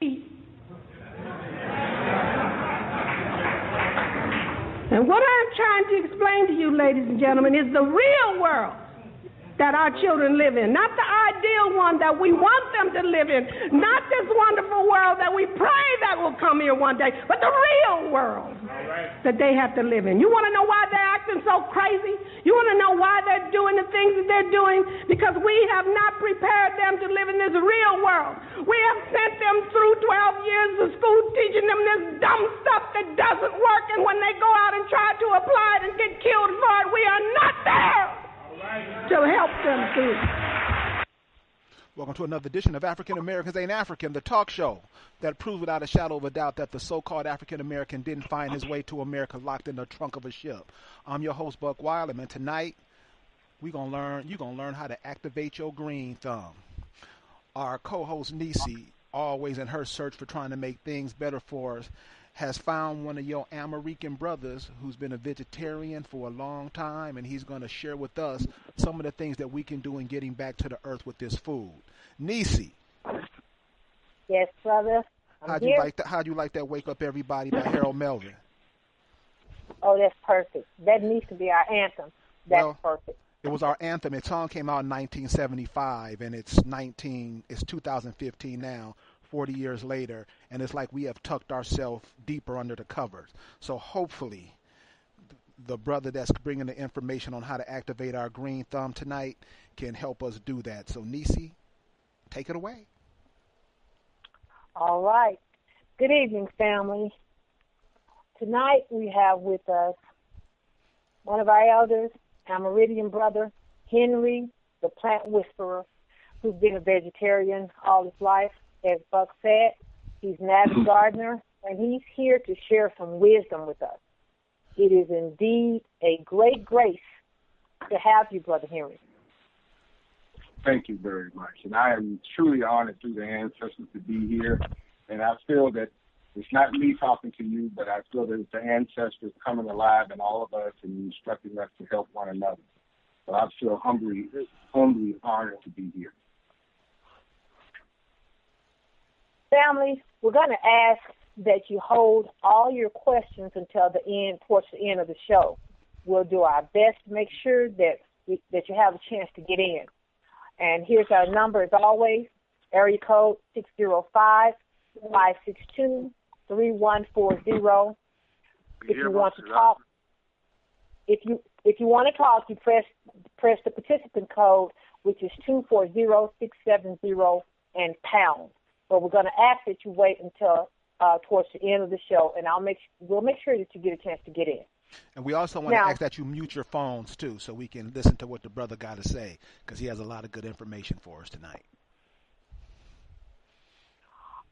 And what I'm trying to explain to you, ladies and gentlemen, is the real world that our children live in, not the ideal one that we want them to live in, not this wonderful world that we pray that will come here one day, but the real world that they have to live in. You want to know why they're acting so crazy? You want to know why they're doing the things that they're doing? Because we have not prepared them to live in this real world. We have sent them through 12 years of school teaching them this dumb stuff that doesn't work, and when they go out and try to apply it and get killed for it, we are not there to help them through. Welcome to another edition of African Americans Ain't African, the talk show that proves without a shadow of a doubt that the so-called African American didn't find his way to America locked in the trunk of a ship. I'm your host, Buck Wylam, and tonight you're gonna learn how to activate your green thumb. Our co-host Nisi, always in her search for trying to make things better for us, has found one of your American brothers who's been a vegetarian for a long time, and he's going to share with us some of the things that we can do in getting back to the earth with this food. Nisi. Yes, brother. How'd you like that Wake Up Everybody by Harold Melvin? Oh, that's perfect. That needs to be our anthem. That's perfect. It was our anthem. Its song came out in 1975, and it's 2015 now. 40 years later, and it's like we have tucked ourselves deeper under the covers. So hopefully the brother that's bringing the information on how to activate our green thumb tonight can help us do that. So Nisi, take it away. All right. Good evening, family. Tonight we have with us one of our elders, our Meridian brother, Henry, the plant whisperer, who's been a vegetarian all his life. As Buck said, he's an avid gardener, and he's here to share some wisdom with us. It is indeed a great grace to have you, Brother Henry. Thank you very much. And I am truly honored through the ancestors to be here. And I feel that it's not me talking to you, but I feel that it's the ancestors coming alive in all of us and instructing us to help one another. So I feel humbly honored to be here. Family, we're going to ask that you hold all your questions until the end, towards the end of the show. We'll do our best to make sure that you have a chance to get in. And here's our number, as always, area code 605-562-3140. If you want to talk, if you want to talk, you press the participant code, which is 240670 and pound. But we're going to ask that you wait until towards the end of the show, and we'll make sure that you get a chance to get in. And we also want to ask that you mute your phones, too, so we can listen to what the brother got to say, because he has a lot of good information for us tonight.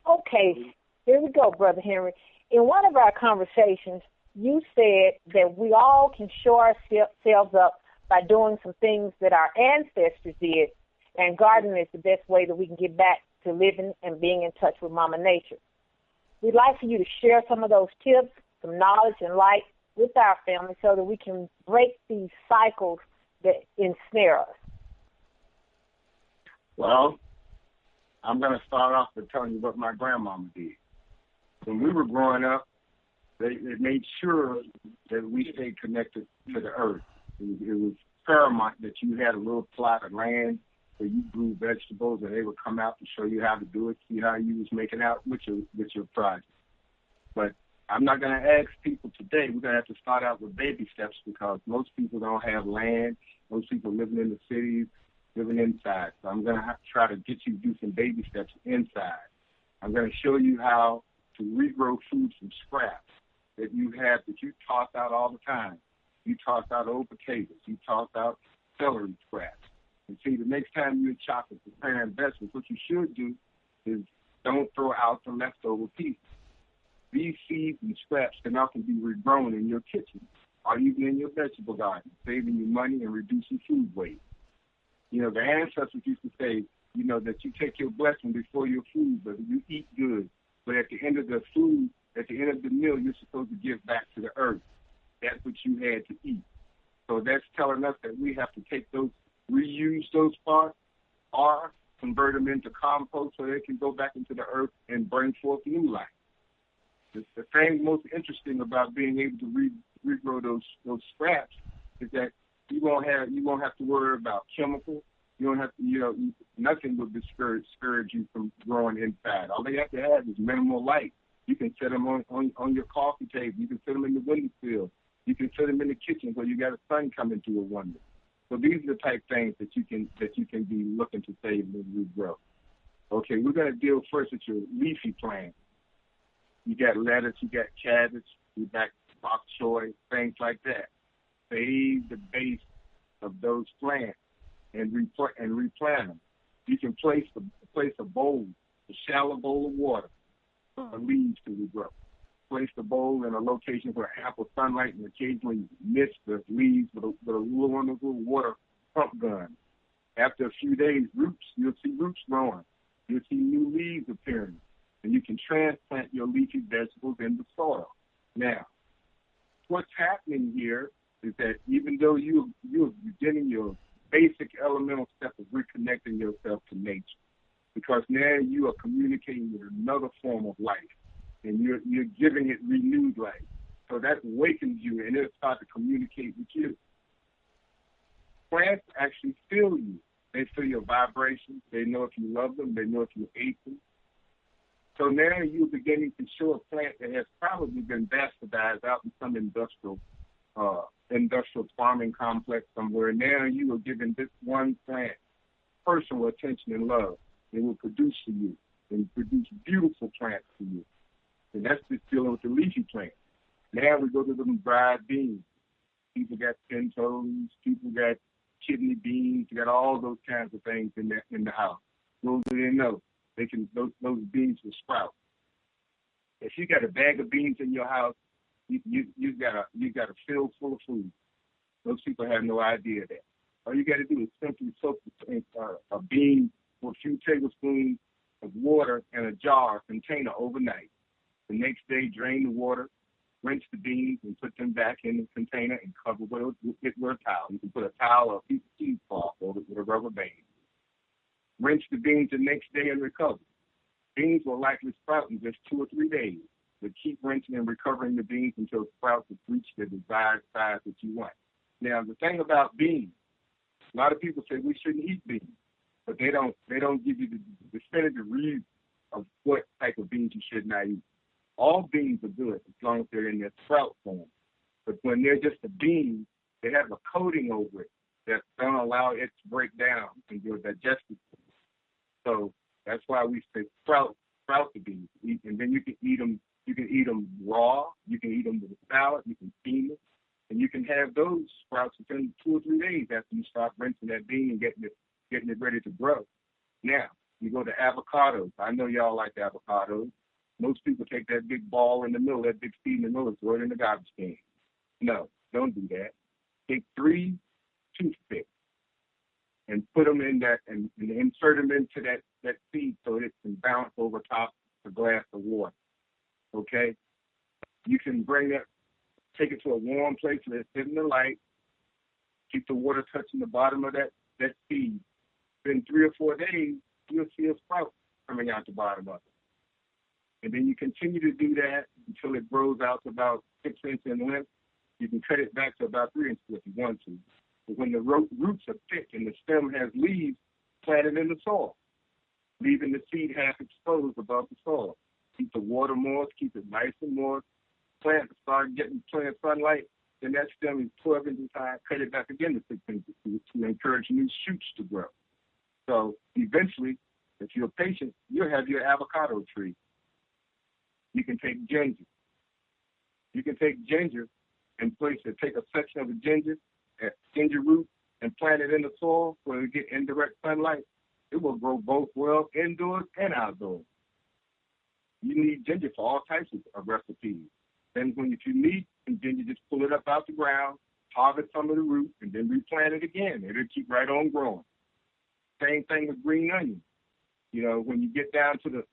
Okay, here we go, Brother Henry. In one of our conversations, you said that we all can show ourselves up by doing some things that our ancestors did, and gardening is the best way that we can get back to living and being in touch with Mama Nature. We'd like for you to share some of those tips, some knowledge and light with our family so that we can break these cycles that ensnare us. Well, I'm going to start off by telling you what my grandmama did. When we were growing up, they made sure that we stayed connected to the earth. It was paramount that you had a little plot of land where you grew vegetables, and they would come out to show you how to do it, see how you was making out with your project. But I'm not going to ask people today. We're going to have to start out with baby steps because most people don't have land. Most people living in the cities, living inside. So I'm going to try to get you to do some baby steps inside. I'm going to show you how to regrow food from scraps that you toss out all the time. You toss out old potatoes. You toss out celery scraps. And see, the next time you're chopping, preparing vegetables, what you should do is don't throw out the leftover pieces. These seeds and scraps can often be regrown in your kitchen or even in your vegetable garden, saving you money and reducing food waste. You know, the ancestors used to say, you know, that you take your blessing before your food, but you eat good. But at the end of the meal, you're supposed to give back to the earth. That's what you had to eat. So that's telling us that we have to take reuse those parts or convert them into compost so they can go back into the earth and bring forth new life. The thing most interesting about being able to regrow those scraps is that you won't have to worry about chemicals. You don't have to, nothing will discourage you from growing inside. All they have to have is minimal light. You can set them on your coffee table. You can set them in the windowsill. You can set them in the kitchen where you got a sun coming through a window. So these are the type of things that you can be looking to save and regrow. Okay, we're going to deal first with your leafy plants. You got lettuce, you got cabbage, you got bok choy, things like that. Save the base of those plants and replant them. You can place a bowl, a shallow bowl of water for leaves to regrow. Place the bowl in a location where ample sunlight and occasionally mist the leaves with a little water pump gun. After a few days, you'll see roots growing. You'll see new leaves appearing. And you can transplant your leafy vegetables in the soil. Now, what's happening here is that even though you're beginning your basic elemental step of reconnecting yourself to nature, because now you are communicating with another form of life, and you're giving it renewed life. So that awakens you, and it'll start to communicate with you. Plants actually feel you. They feel your vibrations. They know if you love them. They know if you hate them. So now you're beginning to show a plant that has probably been bastardized out in some industrial farming complex somewhere. Now you are giving this one plant personal attention and love. It will produce for you and produce beautiful plants for you. And that's just dealing with the leafy plants. Now we go to them dried beans. People got pintos, people got kidney beans, you got all those kinds of things in the house. Those they know. Those beans will sprout. If you got a bag of beans in your house, you got a field full of food. Those people have no idea that. All you got to do is simply soak a bean with a few tablespoons of water in a jar container overnight. The next day, drain the water, rinse the beans, and put them back in the container and cover with a towel. You can put a towel or a piece of cheesecloth over it with a rubber band. Rinse the beans the next day and recover. Beans will likely sprout in just 2 or 3 days, but keep rinsing and recovering the beans until sprouts have reached the desired size that you want. Now, the thing about beans, a lot of people say we shouldn't eat beans, but they don't give you the definitive reason of what type of beans you should not eat. All beans are good as long as they're in their sprout form. But when they're just a bean, they have a coating over it that don't allow it to break down in your digestive system. So that's why we say sprout the beans. And then you can eat them. You can eat them raw. You can eat them with a salad. You can steam it, and you can have those sprouts within 2 or 3 days after you start rinsing that bean and getting it ready to grow. Now you go to avocados. I know y'all like avocados. Most people take that big ball in the middle, that big seed in the middle, and throw it in the garbage can. No, don't do that. Take 3 toothpicks and put them in that and insert them into that seed so it can bounce over top a glass of water. Okay? You can take it to a warm place where it's sitting in the light. Keep the water touching the bottom of that seed. In 3 or 4 days, you'll see a sprout coming out the bottom of it. And then you continue to do that until it grows out to about 6 inches in length. You can cut it back to about 3 inches if you want to. But when the roots are thick and the stem has leaves, plant it in the soil, leaving the seed half exposed above the soil. Keep the water moist, keep it nice and moist. Plant start getting plant sunlight, then that stem is 12 inches high. Cut it back again to 6 inches to encourage new shoots to grow. So eventually, if you're patient, you'll have your avocado tree. You can take ginger. You can take ginger and take a section of the ginger root, and plant it in the soil where it get indirect sunlight. It will grow both well indoors and outdoors. You need ginger for all types of recipes. Then if you need some ginger, just pull it up out the ground, harvest some of the root, and then replant it again. It'll keep right on growing. Same thing with green onions. You know, when you get down to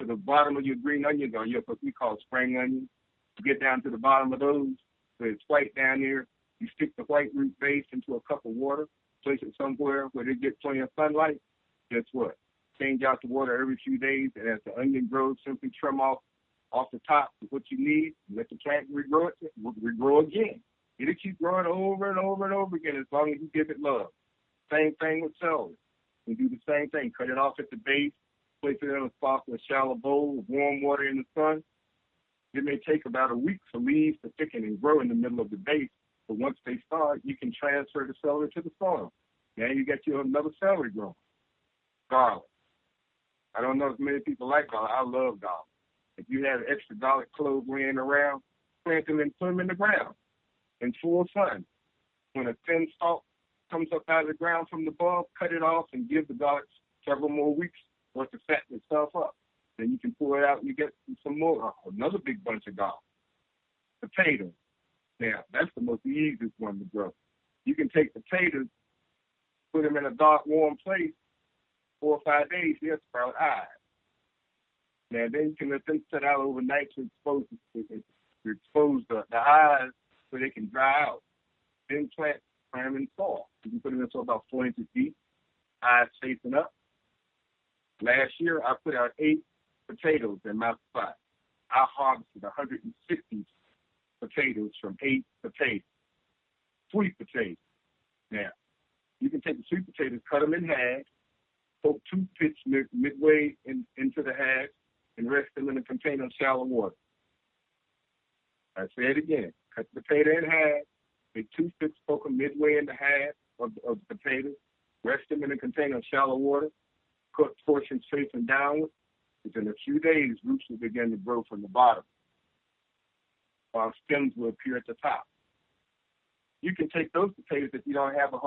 the bottom of your green onions, or what we call spring onions, you get down to the bottom of those, where it's white down there, you stick the white root base into a cup of water, place it somewhere where they get plenty of sunlight. Guess what? change out the water every few days, and as the onion grows, simply trim off the top what you need, let the plant regrow again. It'll keep growing over and over and over again as long as you give it love. Same thing with celery. You do the same thing. Cut it off at the base, place it in a spot with a shallow bowl with warm water in the sun. It may take about a week for leaves to thicken and grow in the middle of the base, but once they start, you can transfer the celery to the soil. Now you got you another celery growing. Garlic. I don't know if many people like garlic. I love garlic. If you have extra garlic cloves laying around, plant them and put them in the ground in full sun. When a thin stalk comes up out of the ground from the bulb, cut it off and give the garlic several more weeks for it to fatten itself up. Then you can pull it out and you get some more, another big bunch of garlic. Potatoes. Now, that's the most easiest one to grow. You can take potatoes, put them in a dark, warm place, 4 or 5 days, they'll sprout eyes. Now, then you can let them sit out overnight to expose the eyes so they can dry out. Then plant them in soil. You can put them in soil about 4 inches deep, eyes facing up. Last year, I put out 8 potatoes in my spot. I harvested 160 potatoes from 8 potatoes. Sweet potatoes. Now, you can take the sweet potatoes, cut them in half, poke 2 pits midway into the half, and rest them in a container of shallow water. I say it again. Cut the potato in half, make 2 pits, poke them midway in the half of the potatoes, rest them in a container of shallow water, cut portions facing downward. Within a few days, roots will begin to grow from the bottom, while stems will appear at the top. You can take those potatoes, if you don't have a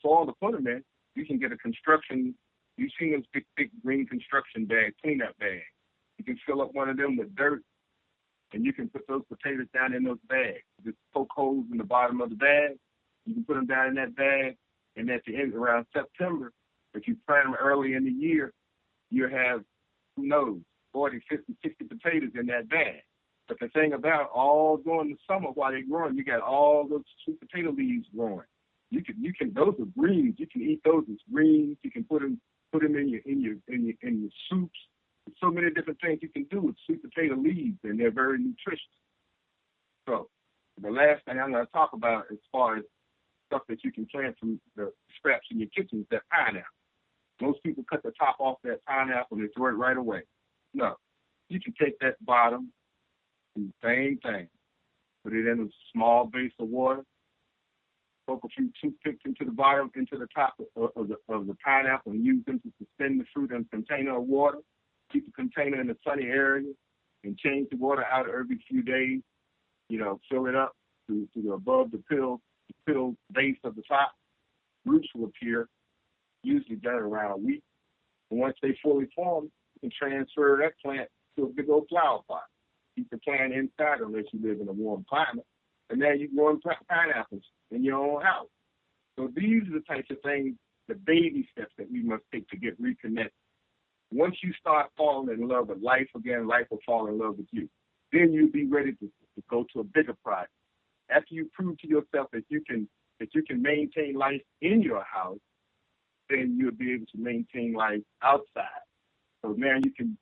soil to put them in, you can get a construction, you've seen those big green construction bags, cleanup bags. You can fill up one of them with dirt, and you can put those potatoes down in those bags. Just poke holes in the bottom of the bag. You can put them down in that bag, and at the end, around September, if you plant them early in the year, you'll have, who knows, 40, 50, 60 potatoes in that bag. But the thing about all during the summer while they're growing, you got all those sweet potato leaves growing. You can those are greens. You can eat those as greens. You can put them in your soups. There's so many different things you can do with sweet potato leaves, and they're very nutritious. So the last thing I'm going to talk about as far as stuff that you can plant from the scraps in your kitchen is that pineapple. Most people cut the top off that pineapple and they throw it right away. No, you can take that bottom, do the same thing, put it in a small base of water, poke a few toothpicks into the bottom, into the top of the pineapple, and use them to suspend the fruit in a container of water. Keep the container in a sunny area, and change the water out every few days. Fill it up to above the pill base of the top. Roots will appear, usually done around a week. And once they fully form, you can transfer that plant to a big old flower pot. Keep the plant inside unless you live in a warm climate. And now you're growing pineapples in your own house. So these are the types of things, the baby steps that we must take to get reconnected. Once you start falling in love with life again, life will fall in love with you. Then you'll be ready to go to a bigger project. After you prove to yourself that you can maintain life in your house, then you'll be able to maintain life outside. So now you can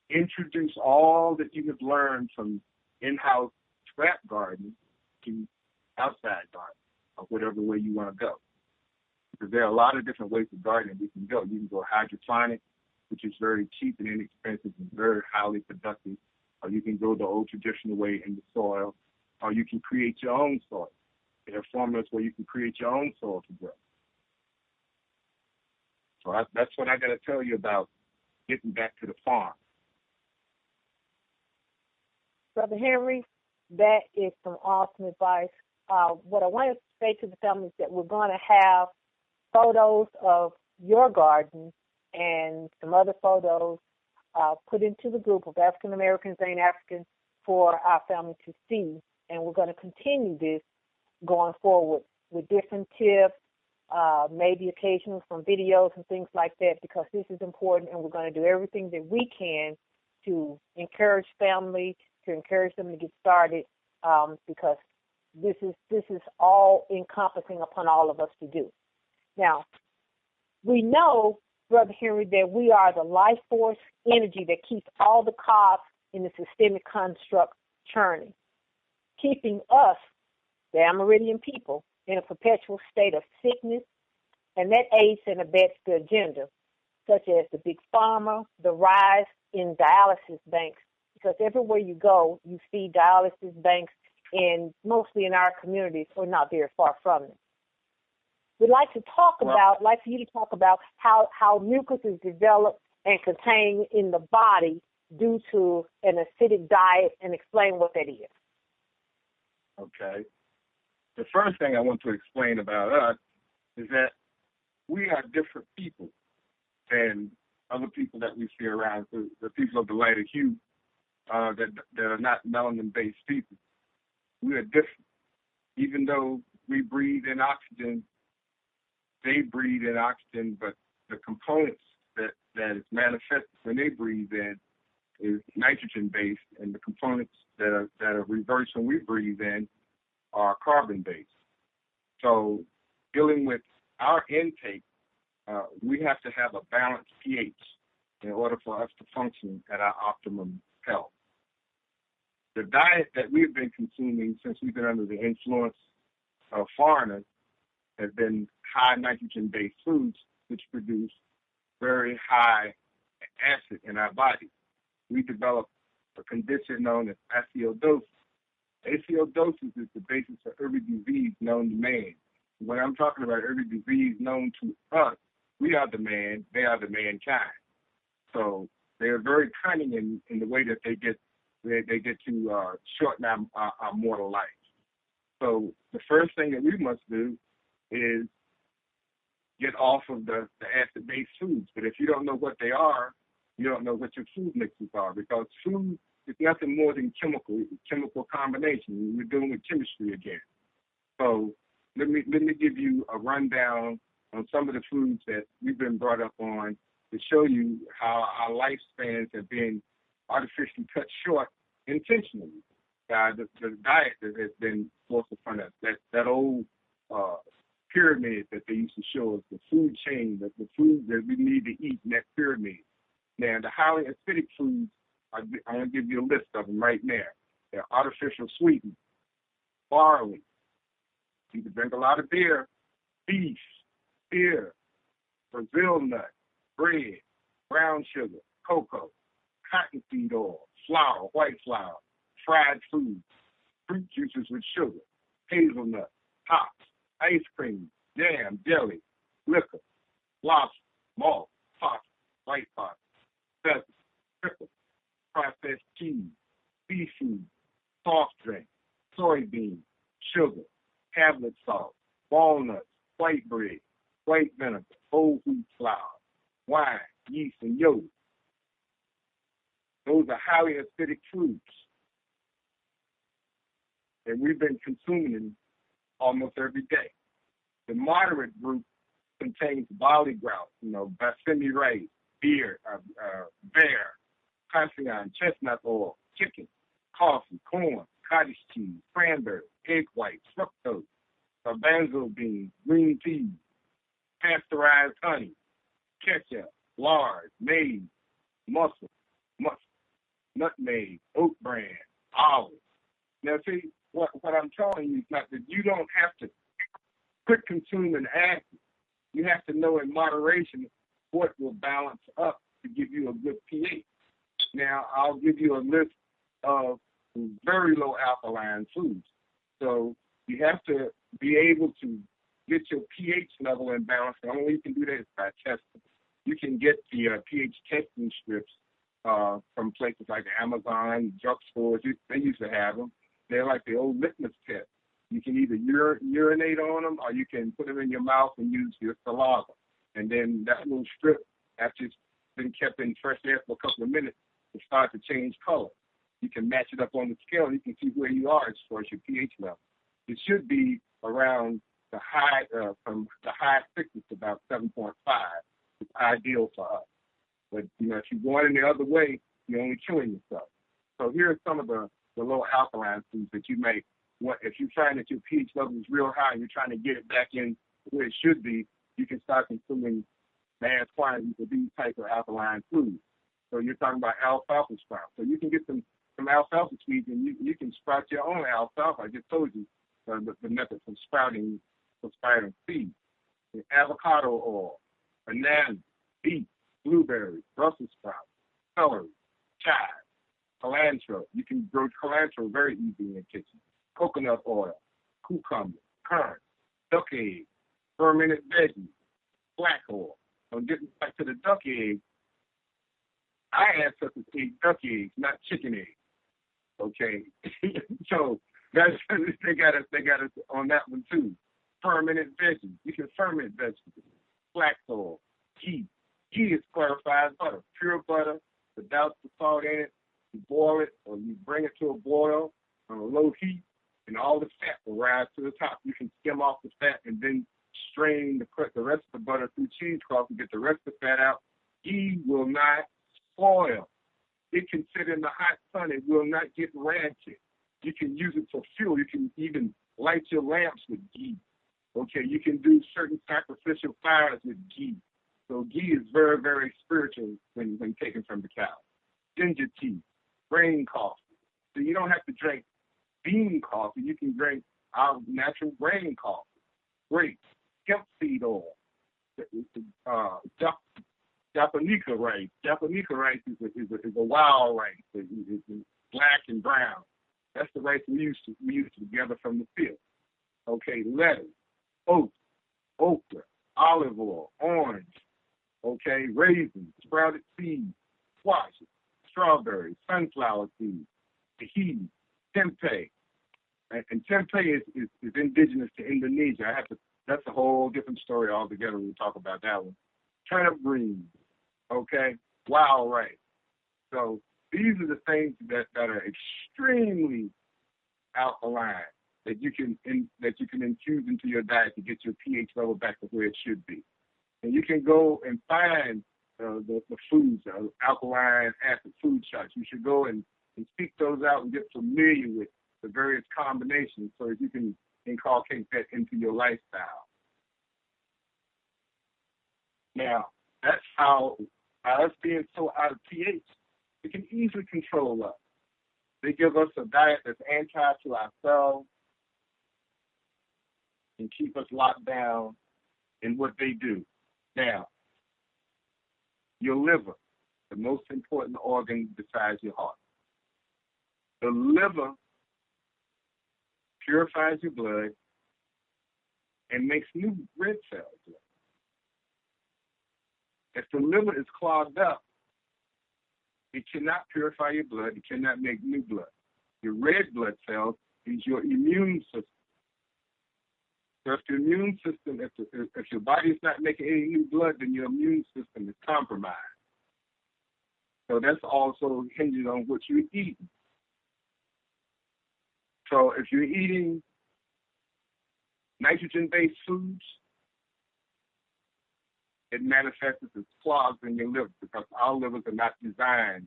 introduce all that you have learned from in-house scrap gardening to outside gardening, or whatever way you want to go. Because there are a lot of different ways of gardening we can go. You can go hydroponic, which is very cheap and inexpensive and very highly productive. Or you can go the old traditional way in the soil. Or you can create your own soil. There are formulas where you can create your own soil to grow. So that's what I got to tell you about getting back to the farm. Brother Henry, that is some awesome advice. What I want to say to the family is that we're going to have photos of your garden and some other photos put into the group of African Americans and Africans for our family to see. And we're going to continue this going forward with different tips, maybe occasionally some videos and things like that, because this is important, and we're going to do everything that we can to encourage family, to encourage them to get started, because this is all encompassing upon all of us to do. Now, we know Brother Henry, that we are the life force energy that keeps all the cogs in the systemic construct churning, keeping us, the Amerindian people, in a perpetual state of sickness, and that aids and abets the agenda, such as the big pharma, the rise in dialysis banks, because everywhere you go, you see dialysis banks, and mostly in our communities or not very far from them. We'd like to talk about, like for you to talk about how mucus is developed and contained in the body due to an acidic diet, and explain what that is. Okay. The first thing I want to explain about us is that we are different people than other people that we see around, the people of the lighter hue that are not melanin-based people. We are different. Even though we breathe in oxygen, they breathe in oxygen, but the components that is manifested when they breathe in is nitrogen-based, and the components that are reversed when we breathe in are carbon-based. So dealing with our intake, we have to have a balanced pH in order for us to function at our optimum health. The diet that we've been consuming since we've been under the influence of foreigners has been high nitrogen-based foods, which produce very high acid in our body. We develop a condition known as acidosis. Acidosis is the basis of every disease known to man. When I'm talking about every disease known to us, we are the man, they are the mankind. So they are very cunning in the way that they get to shorten our mortal life. So the first thing that we must do is get off of the acid-based foods. But if you don't know what they are, you don't know what your food mixes are, because food is nothing more than chemical combination. We're dealing with chemistry again. So let me give you a rundown on some of the foods that we've been brought up on to show you how our lifespans have been artificially cut short intentionally by the diet that has been forced upon us. That old pyramid that they used to show us, the food chain, the food that we need to eat in that pyramid. Now, the highly acidic foods, I'm going to give you a list of them right now. They're artificial sweetened, barley. You can drink a lot of beer, beef, Brazil nut, bread, brown sugar, cocoa, cottonseed oil, flour, white flour, fried foods, fruit juices with sugar, hazelnut, hops, ice cream, jam, jelly, liquor, lobster, malt, pasta, white pasta, pheasant, pickle, processed cheese, seafood, soft drink, soybean, sugar, tablet salt, walnuts, white bread, white vinegar, whole wheat flour, wine, yeast, and yogurt. Those are highly acidic foods. And we've been consuming them almost every day. The moderate group contains barley grouse, basmati rice, beer, Pantheon, chestnut oil, chicken, coffee, corn, cottage cheese, cranberry, egg whites, fructose, garbanzo beans, green peas, pasteurized honey, ketchup, lard, maize, mustard, nutmeg, oat bran, olives. Now, see, what I'm telling you is not that you don't have to quit consuming acid. You have to know in moderation what will balance up to give you a good pH. Now, I'll give you a list of very low alkaline foods. So you have to be able to get your pH level in balance. The only way you can do that is by testing. You can get the pH testing strips from places like Amazon, drugstores. They used to have them. They're like the old litmus test. You can either urinate on them, or you can put them in your mouth and use your saliva. And then that little strip, after it's been kept in fresh air for a couple of minutes, will start to change color. You can match it up on the scale, and you can see where you are as far as your pH level. It should be around the high, from the high 60s to about 7.5. It's ideal for us. But, if you're going in the other way, you're only killing yourself. So here are some of the low alkaline foods that you may want. If you find that your pH level is real high and you're trying to get it back in where it should be, you can start consuming mass quantities of these types of alkaline foods. So you're talking about alfalfa sprouts. So you can get some alfalfa seeds, and you can sprout your own alfalfa. I just told you the method for sprouting seeds. And avocado oil, banana, beet, blueberries, Brussels sprouts, celery, chive, cilantro. You can grow cilantro very easy in the kitchen. Coconut oil, cucumber, currant, duck eggs, fermented veggies, black oil. So getting back to the duck eggs, our ancestors ate duck eggs, not chicken eggs. Okay, so that's they got us on that one too. Fermented veggies, you can ferment vegetables. Flax oil, ghee. Ghee is clarified butter, pure butter without the salt in it. You boil it, or you bring it to a boil on a low heat, and all the fat will rise to the top. You can skim off the fat and then strain the rest of the butter through cheesecloth and get the rest of the fat out. Ghee will not spoil. It can sit in the hot sun. It will not get rancid. You can use it for fuel. You can even light your lamps with ghee. Okay, you can do certain sacrificial fires with ghee. So ghee is very, very spiritual when taken from the cow. Ginger tea, grain coffee. So you don't have to drink bean coffee. You can drink our natural grain coffee. Grapes, hemp seed oil, Japonica rice. Japonica rice is a wild rice. It's black and brown. That's the rice we used to gather from the field. Okay, lettuce, oats, okra, olive oil, orange. Okay, raisins, sprouted seeds, squashes, strawberries, sunflower seeds, tahini, tempeh. And tempeh is indigenous to Indonesia. That's a whole different story altogether. We'll talk about that one. Turnip greens, okay, wild rice. So these are the things that are extremely alkaline that you can infuse into your diet to get your pH level back to where it should be. And you can go and find the foods, alkaline acid food shots. You should go and seek those out and get familiar with the various combinations so that you can inculcate that into your lifestyle. Now, that's how, by us being so out of pH, we can easily control us. They give us a diet that's anti to ourselves and keep us locked down in what they do. Now, your liver, the most important organ besides your heart. The liver purifies your blood and makes new red cells. If the liver is clogged up, it cannot purify your blood. It cannot make new blood. Your red blood cells is your immune system. So if your immune system, if your body is not making any new blood, then your immune system is compromised. So that's also hinging on what you're eating. So if you're eating nitrogen-based foods, it manifests as clogs in your liver because our livers are not designed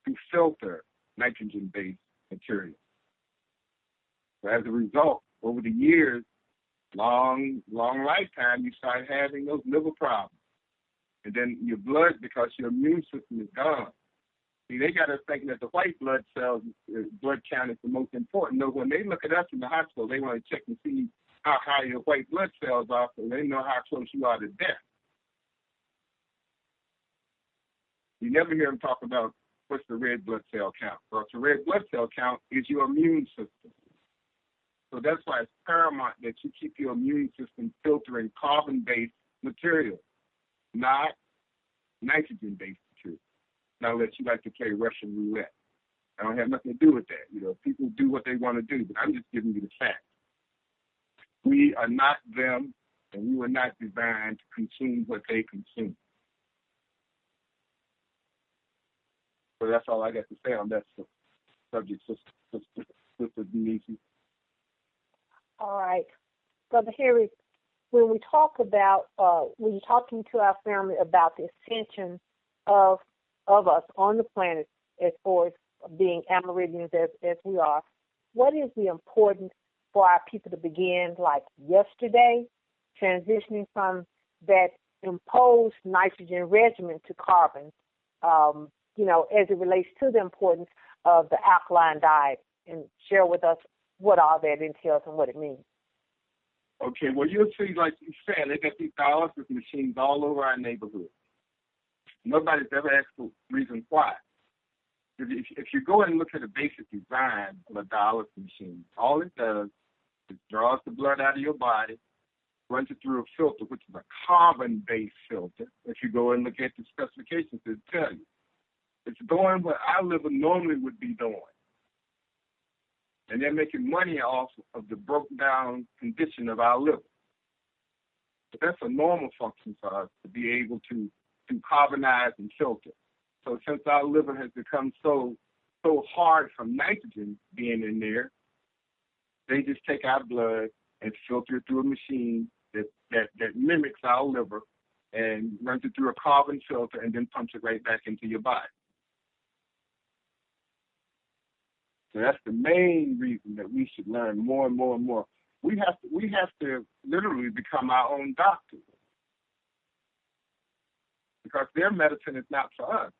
to filter nitrogen-based material. So as a result, over the years, long lifetime, you start having those liver problems. And then your blood, because your immune system is gone. See, they got us thinking that the white blood cells, blood count is the most important. No, when they look at us in the hospital, they want to check and see how high your white blood cells are so they know how close you are to death. You never hear them talk about what's the red blood cell count. So the red blood cell count is your immune system. So that's why it's paramount that you keep your immune system filtering carbon-based material, not nitrogen-based material. Now, unless you like to play Russian roulette. I don't have nothing to do with that. You know, people do what they want to do, but I'm just giving you the facts. We are not them, and we were not designed to consume what they consume. So that's all I got to say on that subject, Sister Denise. All right. Brother Harry, when we talk about, when you're talking to our family about the ascension of us on the planet as far as being Amerindians as we are, what is the importance for our people to begin like yesterday, transitioning from that imposed nitrogen regimen to carbon, as it relates to the importance of the alkaline diet, and share with us what all that entails and what it means. Okay, well, you'll see, like you said, they got these dialysis machines all over our neighborhood. Nobody's ever asked the reason why. If you go and look at the basic design of a dialysis machine, all it does is draws the blood out of your body, runs it through a filter, which is a carbon-based filter. If you go and look at the specifications, it'll tell you. It's doing what our liver normally would be doing. And they're making money off of the broken-down condition of our liver. But that's a normal function for us, to be able to carbonize and filter. So since our liver has become so hard from nitrogen being in there, they just take our blood and filter it through a machine that mimics our liver and runs it through a carbon filter and then pumps it right back into your body. So that's the main reason that we should learn more and more and more. We have to literally become our own doctors, because their medicine is not for us.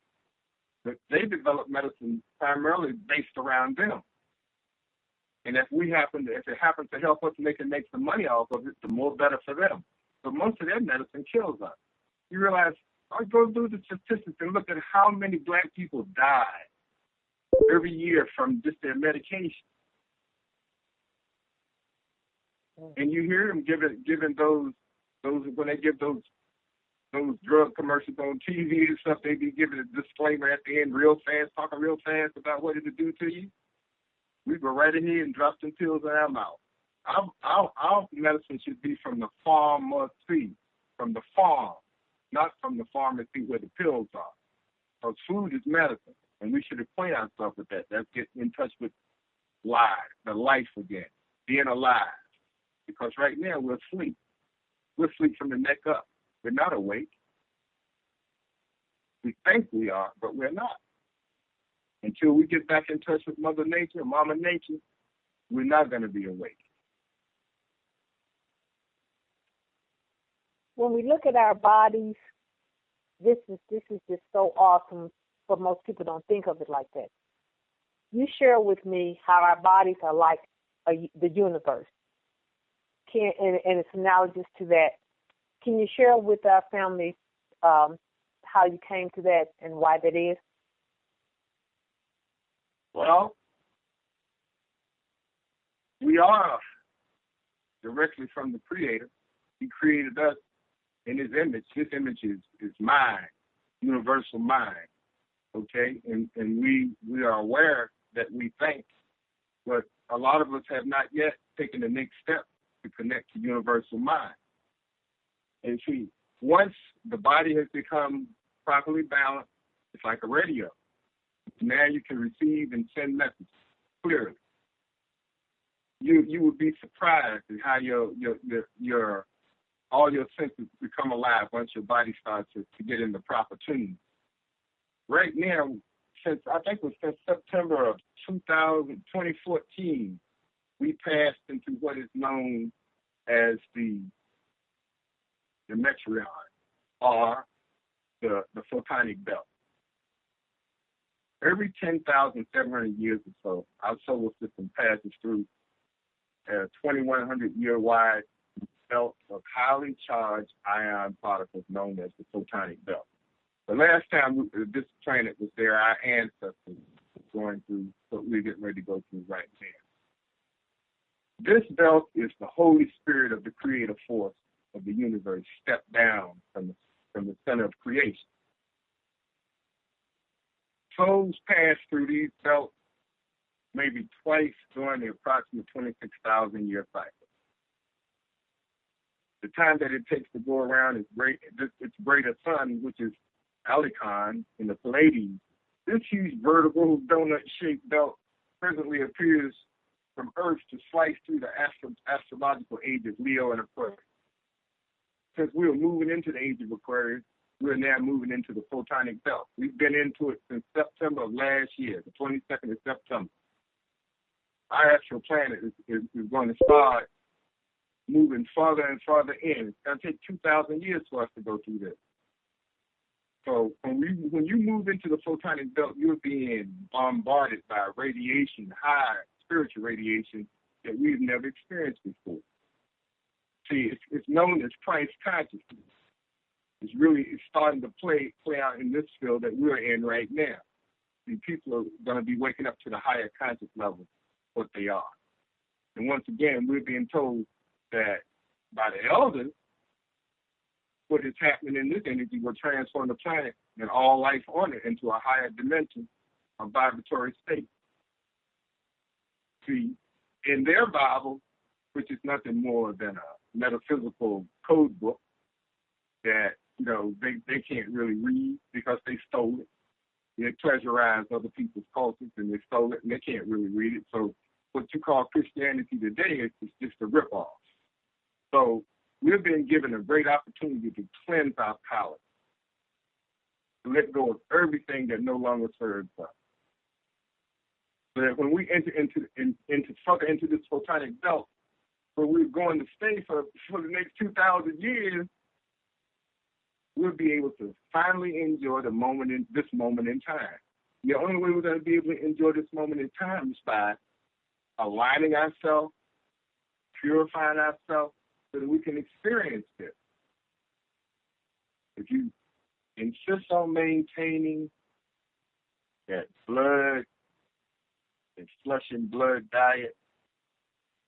But they develop medicine primarily based around them. And if it happens to help us, and they can make some money off of it, the more better for them. But most of their medicine kills us. You realize, I go do the statistics and look at how many black people die every year from just their medication. And you hear them giving those when they give those drug commercials on TV and stuff, they be giving a disclaimer at the end real fast, talking real fast about what it'll do to you. We go right ahead and drop some pills in our mouth. Our medicine should be from the pharmacy, from the farm, not from the pharmacy where the pills are. Because food is medicine, and we should acquaint ourselves with that. That's getting in touch with the life again, being alive. Because right now we're asleep. We're asleep from the neck up. We're not awake. We think we are, but we're not. Until we get back in touch with Mother Nature, Mama Nature, we're not going to be awake. When we look at our bodies, this is just so awesome, but most people don't think of it like that. You share with me how our bodies are like the universe. And it's analogous to that. Can you share with our family how you came to that and why that is? Well, we are directly from the Creator. He created us in His image. His image is mind, universal mind. Okay, and we are aware that we think, but a lot of us have not yet taken the next step to connect to universal mind. And see, once the body has become properly balanced, it's like a radio. Now you can receive and send messages clearly. You would be surprised at how your all your senses become alive once your body starts to get in the proper tune. Right now, since September of 2014, we passed into what is known as the metrion, or the photonic belt. Every 10,700 years or so, our solar system passes through a 2,100-year wide belt of highly charged ion particles known as the photonic belt. The last time this planet was there, our ancestors were going through what we're getting ready to go through right now. This belt is the Holy Spirit of the creative force of the universe stepped down from the center of creation. Souls pass through these belts maybe twice during the approximate 26,000-year cycle. The time that it takes to go around its greater sun, which is alkaline in the Pleiades, this huge vertical donut-shaped belt presently appears from Earth to slice through the astrological age of Leo and Aquarius. Since we were moving into the age of Aquarius, we're now moving into the photonic belt. We've been into it since September of last year, the 22nd of September. Our actual planet is going to start moving farther and farther in. It's going to take 2,000 years for us to go through this. So when you move into the photonic belt, you're being bombarded by radiation, high spiritual radiation that we've never experienced before. See, it's known as Christ consciousness. It's starting to play out in this field that we're in right now. See, people are going to be waking up to the higher conscious level, what they are. And once again, we're being told that by the elders, what is happening in this energy will transform the planet and all life on it into a higher dimension, a vibratory state. See, in their Bible, which is nothing more than a metaphysical code book that, they can't really read because they stole it. They treasurized other people's cultures and they stole it and they can't really read it. So what you call Christianity today is just a ripoff. So we've been given a great opportunity to cleanse our palate, to let go of everything that no longer serves us. So that when we enter further into this photonic belt, where we're going to stay for the next 2,000 years, we'll be able to finally enjoy this moment in time. The only way we're going to be able to enjoy this moment in time is by aligning ourselves, purifying ourselves, so that we can experience this. If you insist on maintaining that blood and flesh and blood diet,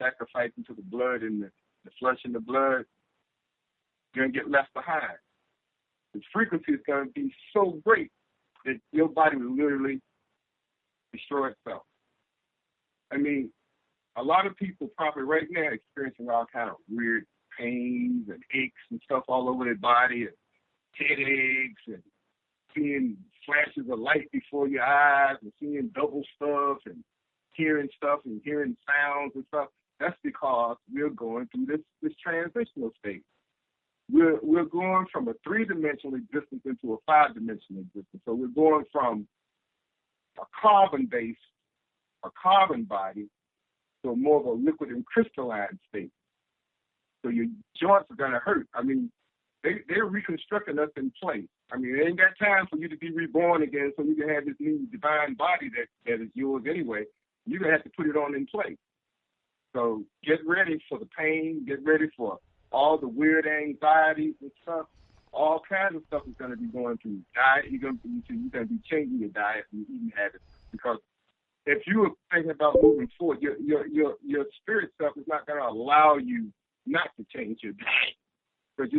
sacrificing to the blood and the flesh and the blood, you're going to get left behind. The frequency is going to be so great that your body will literally destroy itself. I mean, a lot of people probably right now are experiencing all kind of weird pains and aches and stuff all over their body, and headaches, and seeing flashes of light before your eyes, and seeing double stuff, and hearing sounds and stuff. That's because we're going through this transitional state. We're going from a 3-dimensional existence into a 5-dimensional existence. So we're going from a carbon body to more of a liquid and crystalline state. So your joints are going to hurt. I mean, they're reconstructing us in place. I mean, they ain't got time for you to be reborn again so you can have this new divine body that is yours anyway. You're going to have to put it on in place. So get ready for the pain. Get ready for all the weird anxieties and stuff. All kinds of stuff is going to be going through diet. You're going to be changing your diet and your eating habits, because if you were thinking about moving forward, your spirit self is not going to allow you not to change your diet, because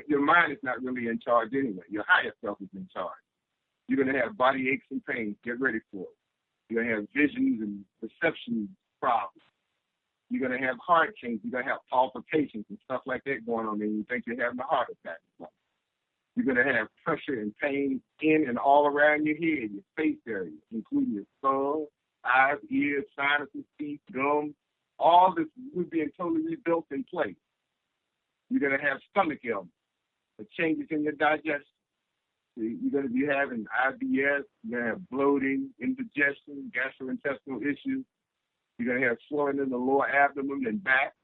your mind is not really in charge anyway. Your higher self is in charge. You're going to have body aches and pains. Get ready for it. You're going to have visions and perception problems. You're going to have heart changes. You're going to have palpitations and stuff like that going on, and you think you're having a heart attack. You're going to have pressure and pain in and all around your head, your face area, including your skull, eyes, ears, sinuses, teeth, gums. All this, we're being totally rebuilt in place. You're going to have stomach ailments, the changes in your digestion. You're going to be having IBS. You're going to have bloating, indigestion, gastrointestinal issues. You're going to have swelling in the lower abdomen and back,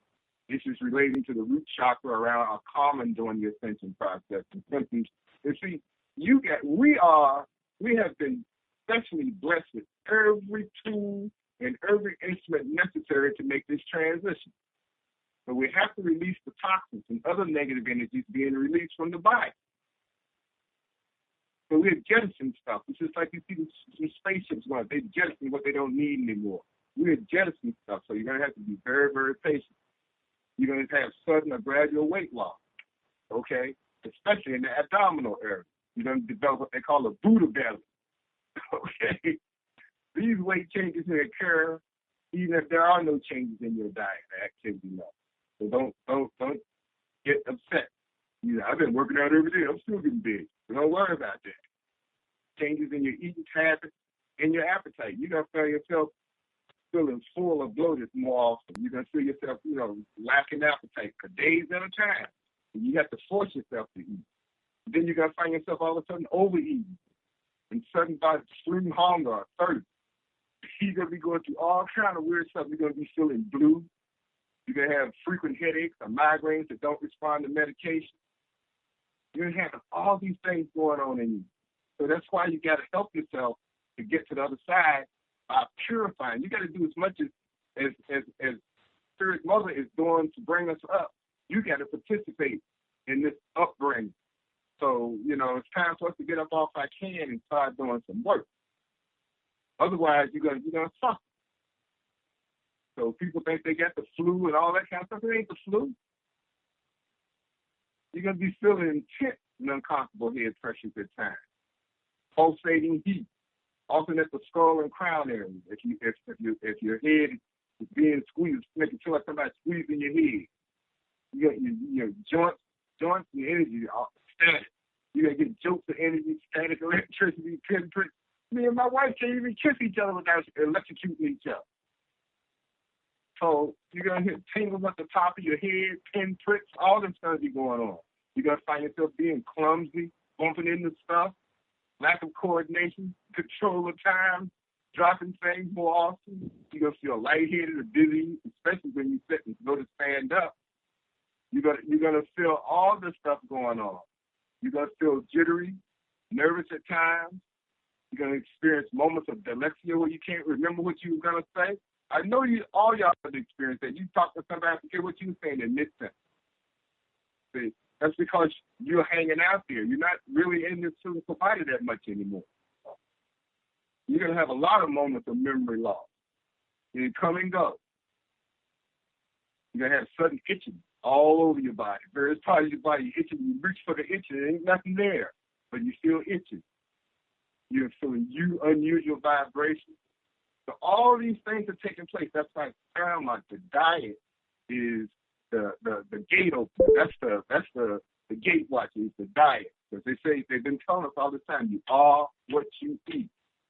issues relating to the root chakra around are common during the ascension process and symptoms. And see, we have been specially blessed with every tool and every instrument necessary to make this transition. But we have to release the toxins and other negative energies being released from the body. So we're jettisoning stuff. It's just like you see some spaceships going, they jettison what they don't need anymore. We're jettisoning stuff, so you're going to have to be very, very patient. You're going to have sudden or gradual weight loss, okay, especially in the abdominal area. You're going to develop what they call a Buddha belly, okay? These weight changes may occur even if there are no changes in your diet or activity level. So don't get upset. I've been working out every day. I'm still getting big. So don't worry about that. Changes in your eating habits and your appetite. You're going to feel yourself feeling full or bloated more often. You're going to feel yourself, lacking appetite for days at a time. And you have to force yourself to eat. Then you're going to find yourself all of a sudden overeating and sudden by extreme hunger or thirst. You're going to be going through all kind of weird stuff. You're going to be feeling blue. You're going to have frequent headaches or migraines that don't respond to medication. You're going to have all these things going on in you. So that's why you got to help yourself to get to the other side by purifying. You got to do as much as Spirit Mother is doing to bring us up. You got to participate in this upbringing. So, it's time for us to get up off our can and start doing some work. Otherwise, you're going to suffer. So people think they got the flu and all that kind of stuff. It ain't the flu. You're going to be feeling intense and uncomfortable head pressures at times. Pulsating heat, often at the skull and crown area. If your head is being squeezed, make it feel like somebody's squeezing your head. You got your joints and energy are static. You're going to get jolts of energy, static electricity, pinpricks. Me and my wife can't even kiss each other without electrocuting each other. So you're going to hit tingles at the top of your head, pinpricks, all this going to be going on. You're going to find yourself being clumsy, bumping into stuff, lack of coordination, control of time, dropping things more often. You're going to feel lightheaded or dizzy, especially when you sit and go to stand up. You're going to feel all this stuff going on. You're going to feel jittery, nervous at times. You're going to experience moments of dyslexia where you can't remember what you were going to say. I know all y'all have experienced that. You talk to somebody, I forget what you were saying in mid-sentence. See, that's because you're hanging out there. You're not really in this physical body that much anymore. You're going to have a lot of moments of memory loss. You come and go. You're going to have sudden itching all over your body. Various parts of your body itching. You reach for the itching, there ain't nothing there, but you still itching. You're feeling unusual vibrations. So all these things are taking place. That's why it sounds like the diet is the gate opener. That's the gate watcher. It's the diet. Because they've been telling us all the time, you are what you eat.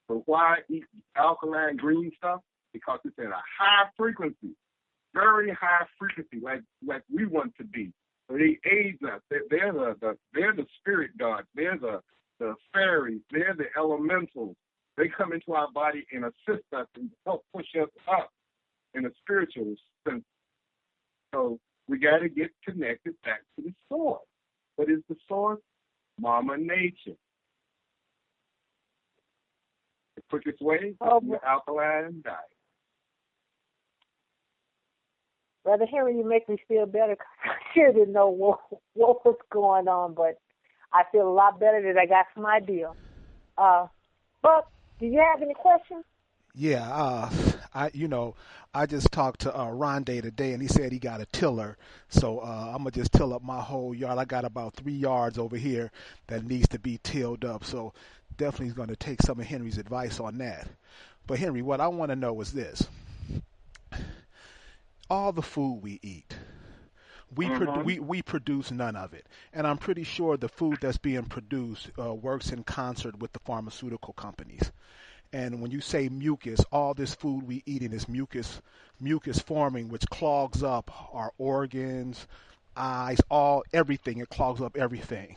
So why eat alkaline green stuff? Because it's at a high frequency, very high frequency, like we want to be. So they aid us. They're the spirit gods. They're the fairies. They're the elementals. They come into our body and assist us and help push us up in a spiritual sense. So we got to get connected back to the source. What is the source? Mama Nature. The quickest way, the alkaline diet. Brother Henry, you make me feel better. I sure didn't know what was going on, but I feel a lot better that I got some idea. But do you have any questions? Yeah, I just talked to Rondé today, and he said he got a tiller. So I'm gonna just till up my whole yard. I got about 3 yards over here that needs to be tilled up. So definitely going to take some of Henry's advice on that. But Henry, what I want to know is this: all the food we eat, we produce none of it, and I'm pretty sure the food that's being produced works in concert with the pharmaceutical companies. And when you say mucus, all this food we eating is mucus forming, which clogs up our organs, eyes, everything. It clogs up everything.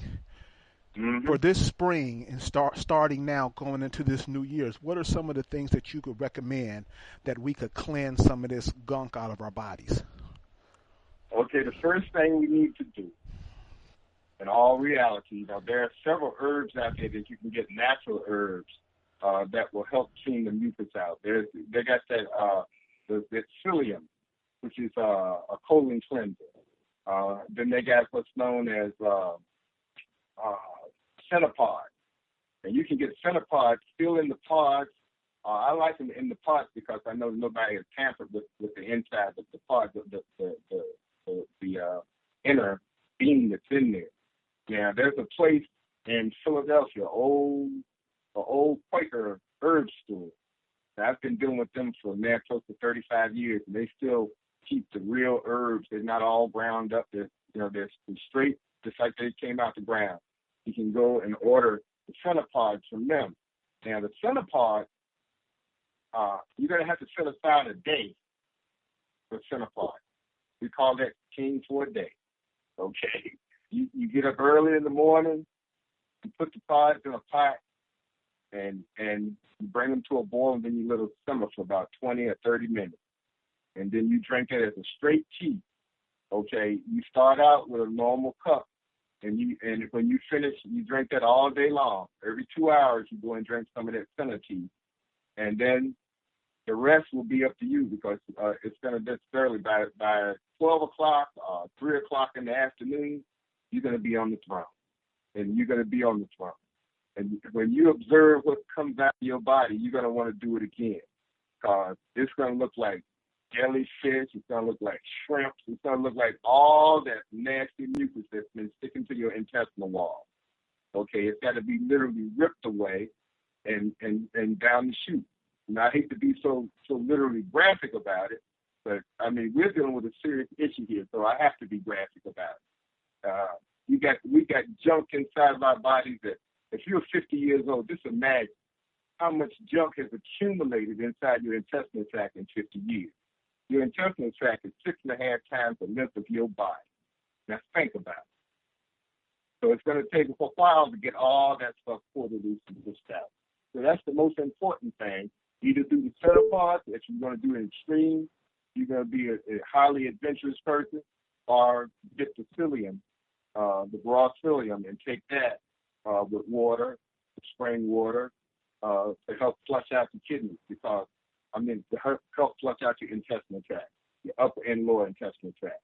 Mm-hmm. For this spring and starting now, going into this new year's, what are some of the things that you could recommend that we could cleanse some of this gunk out of our bodies? Okay, the first thing we need to do, in all reality, there are several herbs out there that you can get, natural herbs, that will help clean the mucus out. They got that the psyllium, which is a colon cleanser. Then they got what's known as centipod, and you can get centipod still in the pods. I like them in the pods because I know nobody has tampered with the inside of the pod, the inner being that's in there. Now, there's a place in Philadelphia, an old Quaker herb store. Now, I've been dealing with them for now close to 35 years, and they still keep the real herbs. They're not all ground up. They're straight, just like they came out the ground. You can go and order the centipods from them. Now, the centipod, you're going to have to set aside a day for centipod. We call that king for a day. Okay. You get up early in the morning, you put the pods in a pot, and you bring them to a boil, and then you let them simmer for about 20 or 30 minutes. and then you drink it as a straight tea. Okay, you start out with a normal cup, and when you finish, you drink that all day long. Every 2 hours, you go and drink some of that center tea, and then the rest will be up to you because it's going to necessarily by 12 o'clock, 3 o'clock in the afternoon, you're going to be on the throne, and you're going to be on the throne. And when you observe what comes out of your body, you're going to want to do it again because it's going to look like jellyfish, it's going to look like shrimp, it's going to look like all that nasty mucus that's been sticking to your intestinal wall. Okay, it's got to be literally ripped away and down the chute. Now, I hate to be so literally graphic about it, but, I mean, we're dealing with a serious issue here, so I have to be graphic about it. We got junk inside of our bodies that if you're 50 years old, just imagine how much junk has accumulated inside your intestinal tract in 50 years. Your intestinal tract is 6.5 times the length of your body. Now think about it. So it's going to take a while to get all that stuff pulled loose and pushed out. So that's the most important thing. Either do the center part, if you're going to do an extreme, you're going to be a highly adventurous person, or get the psyllium, the raw psyllium, and take that with water, spring water, to help flush out the kidneys to help flush out your intestinal tract, your upper and lower intestinal tract.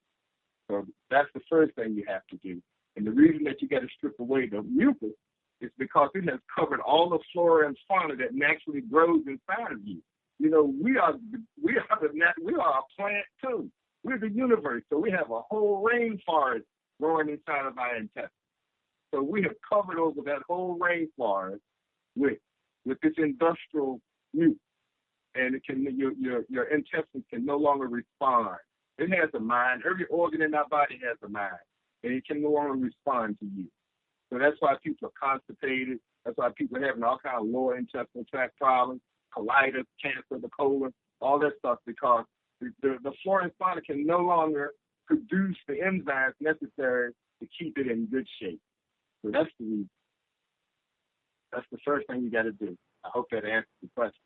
So that's the first thing you have to do. And the reason that you got to strip away the mucus is because it has covered all the flora and fauna that naturally grows inside of you. You know, we are a plant too. We're the universe, so we have a whole rainforest growing inside of our intestines. So we have covered over that whole rainforest with this industrial mucus, and your intestines can no longer respond. It has a mind. Every organ in our body has a mind, and it can no longer respond to you. So that's why people are constipated. That's why people are having all kinds of lower intestinal tract problems, colitis, cancer, the colon, all that stuff, because the flora and fauna can no longer produce the enzymes necessary to keep it in good shape. So that's the reason. That's the first thing you got to do. I hope that answers the question.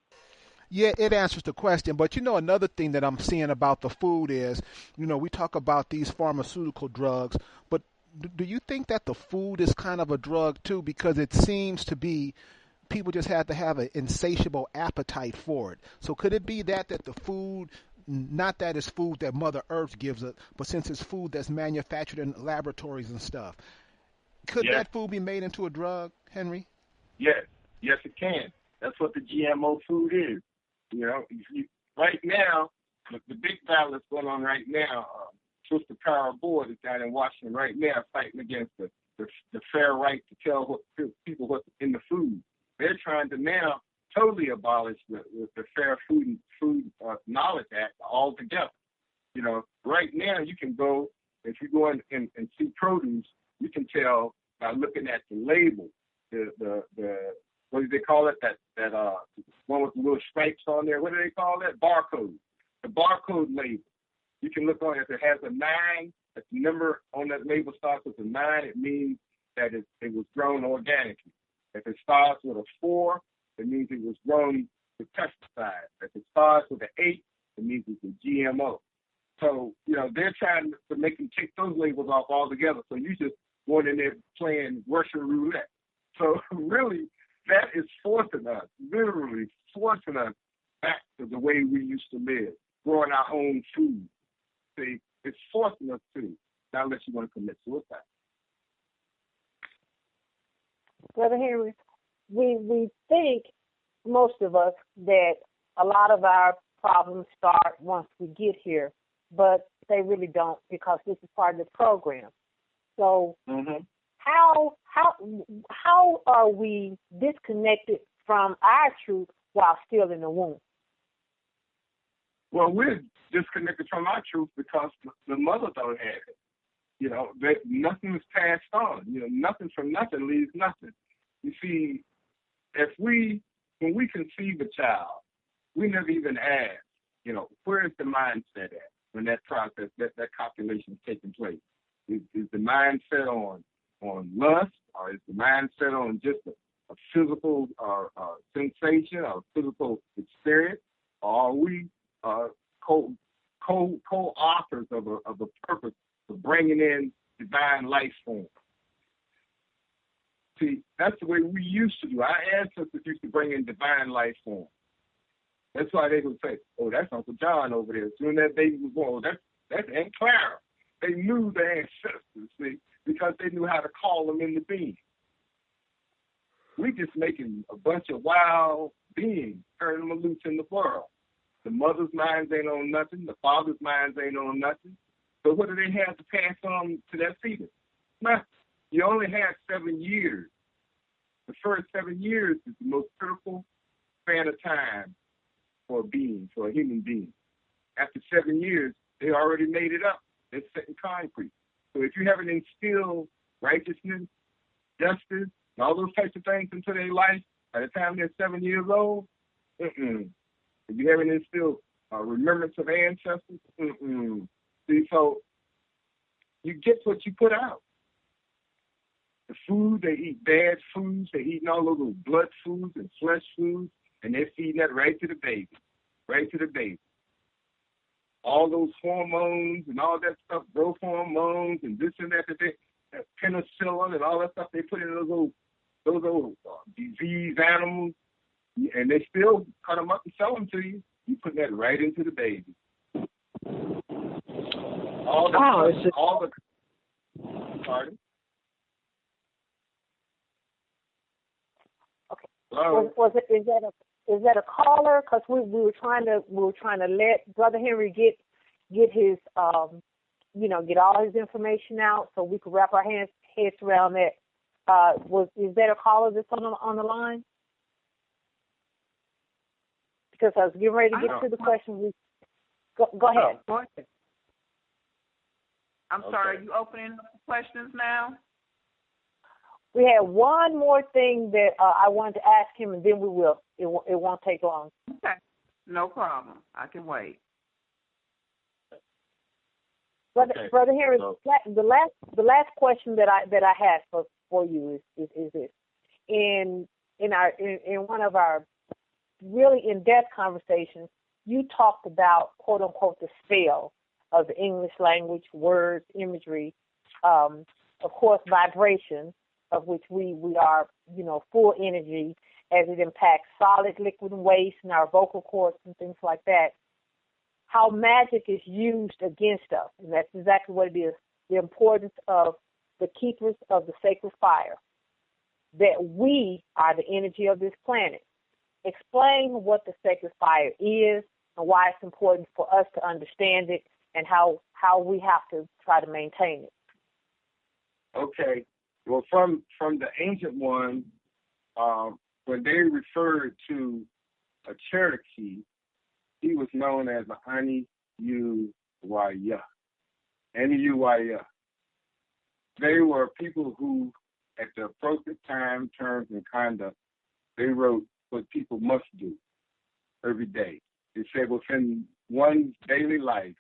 Yeah, it answers the question. But, another thing that I'm seeing about the food is, we talk about these pharmaceutical drugs, but do you think that the food is kind of a drug too? Because it seems to be people just have to have an insatiable appetite for it. So could it be that the food, not that it's food that Mother Earth gives us, but since it's food that's manufactured in laboratories and stuff, could that food be made into a drug, Henry? Yes, it can. That's what the GMO food is. Right now, the big battle that's going on right now, Sister Cara Board is down in Washington right now fighting against the fair right to tell people what's in the food. They're trying to now totally abolish the Fair Food Knowledge Act altogether. Right now you can go, if you go in and see produce, you can tell by looking at the label, the what do they call it? That one with the little stripes on there. What do they call that? Barcode. The barcode label. You can look on it. If it has a 9, if the number on that label starts with a 9, it means that it was grown organically. If it starts with a 4, it means it was grown with pesticides. If it starts with an 8, it means it's a GMO. So, they're trying to make them take those labels off altogether. So you just going in there playing Russian roulette. So really, that is forcing us, literally forcing us back to the way we used to live, growing our own food. See, it's forcing us to, not unless you want to commit suicide. Brother Henry, we think, most of us, that a lot of our problems start once we get here, but they really don't, because this is part of the program. So how are we disconnected from our truth while still in the womb? Well, we're disconnected from our truth because the mother don't have it. Nothing is passed on. Nothing from nothing leaves nothing. You see, when we conceive a child, we never even ask, where is the mindset at when that process, that copulation is taking place? Is the mindset on lust, or is the mindset on just a physical sensation or physical experience, or are we co-authors of a purpose for bringing in divine life form. See, that's the way we used to do. Our ancestors used to bring in divine life form. That's why they would say, "Oh, that's Uncle John over there." As soon as that baby was born, "Oh, that's Aunt Clara." They knew their ancestors, see, because they knew how to call them into being. We just making a bunch of wild beings, turning them loose in the world. The mother's minds ain't on nothing. The father's minds ain't on nothing. So what do they have to pass on to their fetus? Nothing. You only have 7 years. The first 7 years is the most critical span of time for a being, for a human being. After 7 years, they already made it up. They're set in concrete. So if you haven't instilled righteousness, justice, and all those types of things into their life by the time they're 7 years old, if you haven't instilled remembrance of ancestors, See, so you get what you put out. The food, they eat bad foods. They're eating all those blood foods and flesh foods, and they're feeding that right to the baby, right to the baby. All those hormones and all that stuff, growth hormones and this and that, penicillin and all that stuff they put in those old diseased animals, and they still cut them up and sell them to you. You put that right into the baby. Pardon? Okay. Was it? Is that a caller? Because we were trying to let Brother Henry get his get all his information out so we could wrap our heads around that. Is that a caller that's on the line? Because I was getting ready to get to the question. Go ahead. Go ahead. I'm sorry. Are you opening questions now? We had one more thing that I wanted to ask him, and then we will. It won't take long. Okay, no problem. I can wait. Brother Henry, the last question that I had for you is this: in one of our really in-depth conversations, you talked about quote unquote the spell of the English language, words, imagery, of course, vibration, of which we are, full energy as it impacts solid, liquid, and waste in our vocal cords and things like that. How magic is used against us, and that's exactly what it is. The importance of the keepers of the sacred fire, that we are the energy of this planet. Explain what the sacred fire is and why it's important for us to understand it and how we have to try to maintain it. Okay. Well, from the ancient one, when they referred to a Cherokee, he was known as the Haney Uwaya. They were people who, at the appropriate time, terms, and conduct, they wrote what people must do every day. They said within one's daily life,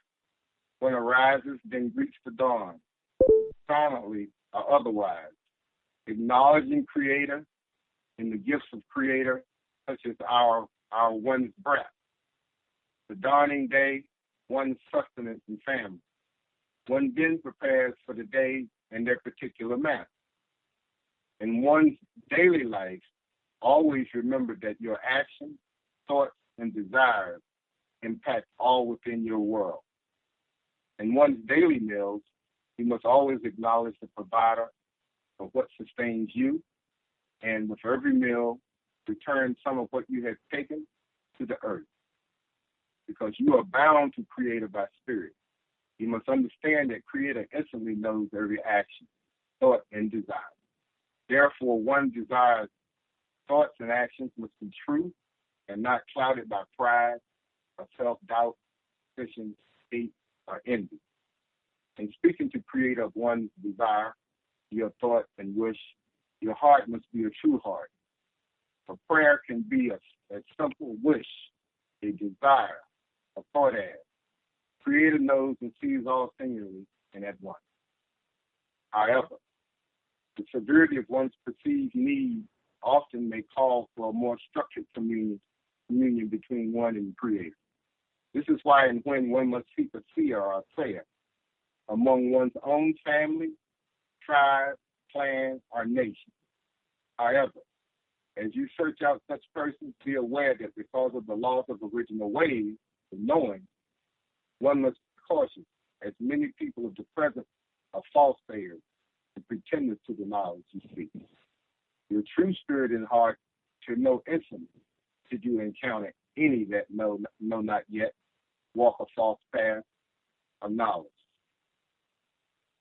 when arises, then greets the dawn, silently or otherwise, acknowledging Creator and the gifts of Creator, such as our one's breath, the dawning day, one's sustenance and family. One then prepares for the day and their particular matter. In one's daily life, always remember that your actions, thoughts, and desires impact all within your world. In one's daily meals, you must always acknowledge the provider of what sustains you, and with every meal, return some of what you have taken to the earth. Because you are bound to Creator by spirit. You must understand that Creator instantly knows every action, thought, and desire. Therefore, one desires thoughts and actions must be true and not clouded by pride or self-doubt, suspicion, hate, or envy. In speaking to Creator of one's desire, your thought and wish, your heart must be a true heart. A prayer can be a simple wish, a desire, a thought as. Creator knows and sees all singularly and at once. However, the severity of one's perceived need often may call for a more structured communion between one and the Creator. This is why and when one must seek a seer or a player among one's own family, tribe, clan, or nation. However, as you search out such persons, be aware that because of the laws of original ways of knowing, one must be cautious, as many people of the present are false sayers and pretenders to the knowledge you seek. Your true spirit and heart should know instantly should you encounter any that know not yet, walk a false path of knowledge.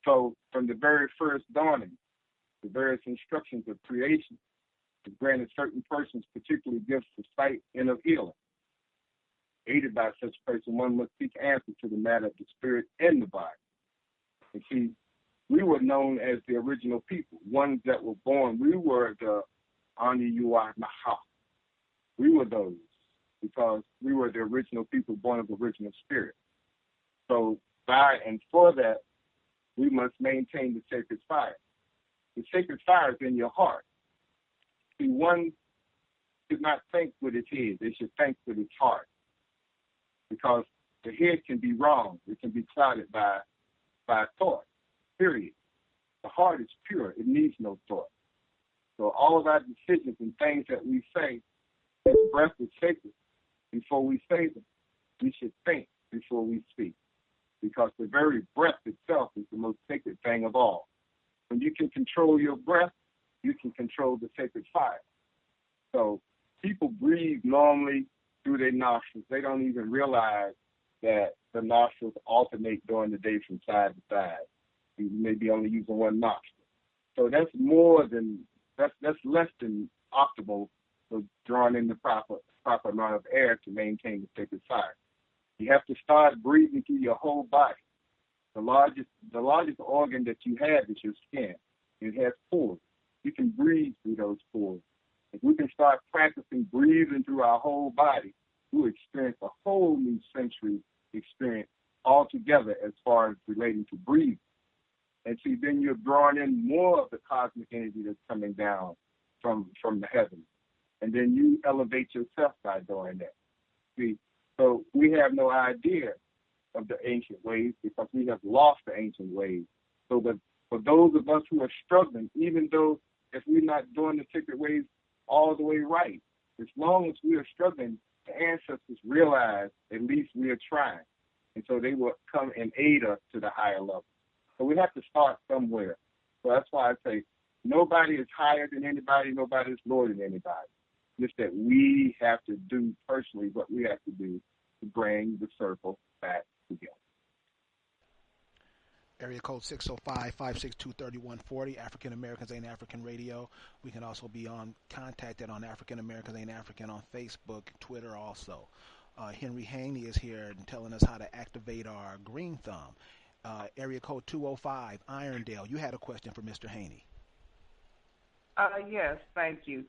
So from the very first dawning, the various instructions of creation have granted certain persons particularly gifts of sight and of healing. Aided by such person, one must seek answers to the matter of the spirit and the body. And see, we were known as the original people, ones that were born. We were the Ani Yuai Maha. We were those because we were the original people born of original spirit. So by and for that, we must maintain the sacred fire. The sacred fire is in your heart. See, one should not think with its head. They should think with its heart. Because the head can be wrong. It can be clouded by thought, period. The heart is pure. It needs no thought. So all of our decisions and things that we say, this breath is sacred. Before we say them, we should think before we speak. Because the very breath itself is the most sacred thing of all. When you can control your breath, you can control the sacred fire. So people breathe normally through their nostrils. They don't even realize that the nostrils alternate during the day from side to side. You may be only using one nostril. So that's less than optimal for drawing in the proper amount of air to maintain the sacred fire. You have to start breathing through your whole body. The largest organ that you have is your skin. It has pores. You can breathe through those pores. If we can start practicing breathing through our whole body, we'll experience a whole new sensory experience altogether as far as relating to breathing. And see, then you're drawing in more of the cosmic energy that's coming down from the heavens. And then you elevate yourself by doing that. See, so we have no idea of the ancient ways because we have lost the ancient ways. So that for those of us who are struggling, even though if we're not doing the sacred ways all the way right, as long as we are struggling, the ancestors realize at least we are trying. And so they will come and aid us to the higher level. So we have to start somewhere. So that's why I say nobody is higher than anybody, nobody is lower than anybody. Just that we have to do personally what we have to do to bring the circle back together. Area code 605-562-3140, African Americans Ain't African Radio. We can also be contacted on African Americans Ain't African on Facebook, Twitter also. Henry Haney is here and telling us how to activate our green thumb. Area code 205, Irondale. You had a question for Mr. Haney. Yes, thank you.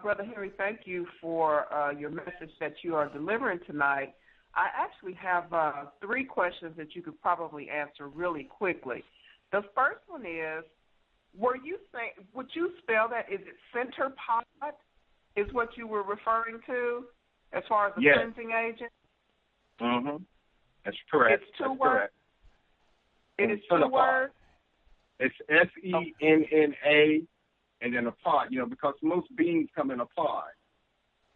Brother Henry, thank you for your message that you are delivering tonight. I actually have 3 questions that you could probably answer really quickly. The first one is, would you spell that? Is it center pot is what you were referring to as far as the cleansing agent? Mm-hmm. That's correct. It's 2 words? It is 2 words? It's SENNA and then a pod, because most beans come in a pod.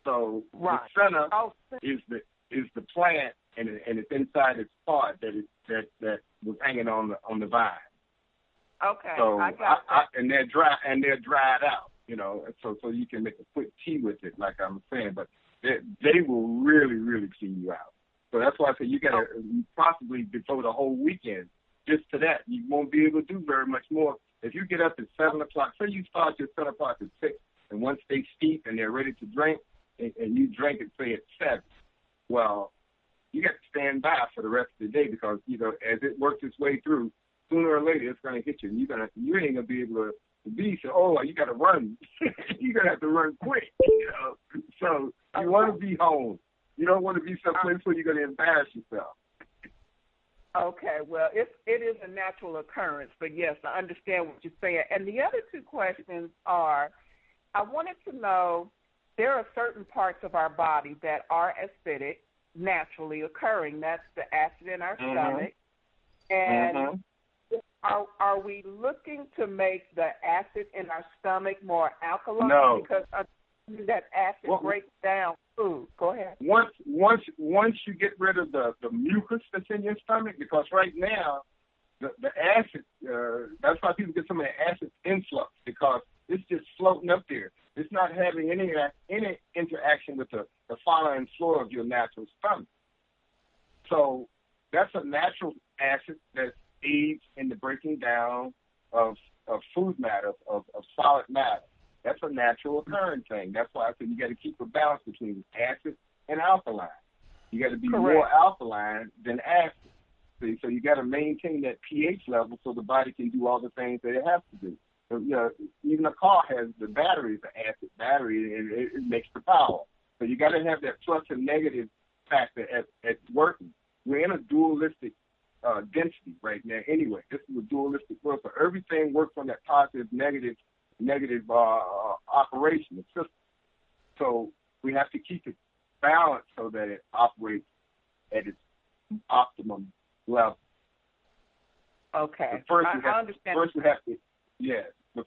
So the center is the plant, and it's inside its pod that was hanging on the vine. Okay, so I got that. And they're dried out, so you can make a quick tea with it, like I'm saying. But they will really, really clean you out. So that's why I say you got to possibly devote a whole weekend just to that. You won't be able to do very much more. If you get up at 7 o'clock, say you start your 7 o'clock at 6, and once they steep and they're ready to drink, and you drink it, say at 7, well, you got to stand by for the rest of the day because, as it works its way through, sooner or later it's going to hit you. And you ain't going to be able to be, so, you got to run. You're going to have to run quick, So you want to be home. You don't want to be someplace where you're going to embarrass yourself. Okay, well, it is a natural occurrence, but yes, I understand what you're saying. And the other 2 questions are, I wanted to know, there are certain parts of our body that are acidic naturally occurring. That's the acid in our stomach. And are we looking to make the acid in our stomach more alkaline? No. Because that acid breaks down food. Go ahead. Once you get rid of the mucus that's in your stomach, because right now the acid, that's why people get so many acid influx, because it's just floating up there. It's not having any interaction with the fauna and flora of your natural stomach. So that's a natural acid that aids in the breaking down of food matter, of solid matter. That's a natural occurring thing. That's why I said you got to keep a balance between acid and alkaline. You got to be more alkaline than acid. See, so you got to maintain that pH level so the body can do all the things that it has to do. So, even a car has the battery, the acid battery, and it makes the power. So you got to have that plus and negative factor at working. We're in a dualistic density right now. Anyway, this is a dualistic world, so everything works on that positive, negative operation of system. So we have to keep it balanced so that it operates at its optimum level. Okay. But I understand.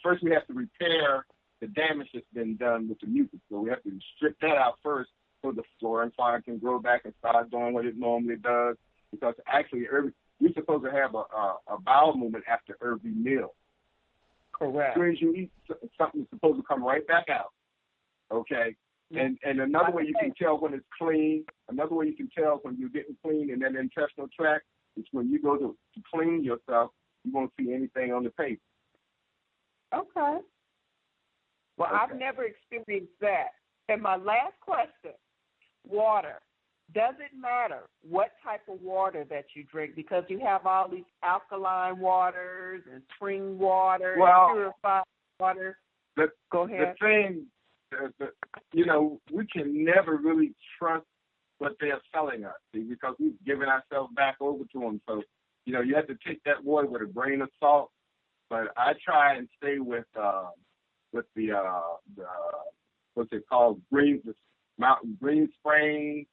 First we have to repair the damage that's been done with the mucus. So we have to strip that out first so the flora and fauna can grow back and start doing what it normally does. Because actually, you're supposed to have a bowel movement after every meal. Correct. As soon as you eat, something's supposed to come right back out. Okay? And another way you can tell when it's clean, another way you can tell when you're getting clean in that intestinal tract is when you go to clean yourself, you won't see anything on the paper. Okay. Well, I've never experienced that. And my last question, water. Does it matter what type of water that you drink? Because you have all these alkaline waters and spring water and purified water. Go ahead. The thing, we can never really trust what they're selling us, because we've given ourselves back over to them. So, you have to take that water with a grain of salt. But I try and stay with the what's it called, Mountain Green Springs.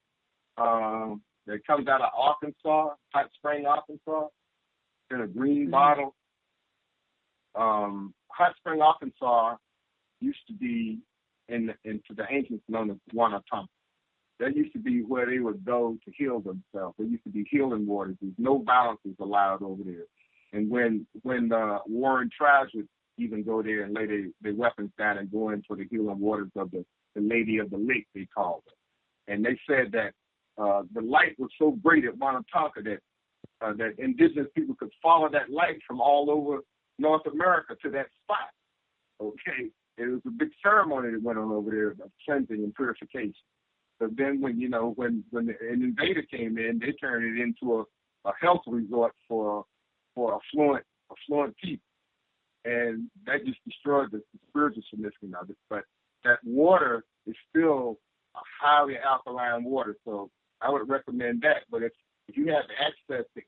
That comes out of Arkansas, Hot Spring, Arkansas, in a green bottle. Hot Spring, Arkansas used to be into the ancients known as Guantanamo. That used to be where they would go to heal themselves. There used to be healing waters. There's no balances allowed over there. And when the warring tribes would even go there and lay their weapons down and go into the healing waters of the Lady of the Lake, they called it. And they said that the light was so great at Wanataka that indigenous people could follow that light from all over North America to that spot. Okay, it was a big ceremony that went on over there of cleansing and purification. But then when an invader came in, they turned it into a health resort for affluent people, and that just destroyed the spiritual significance of it. But that water is still a highly alkaline water, so I would recommend that. But if you have access to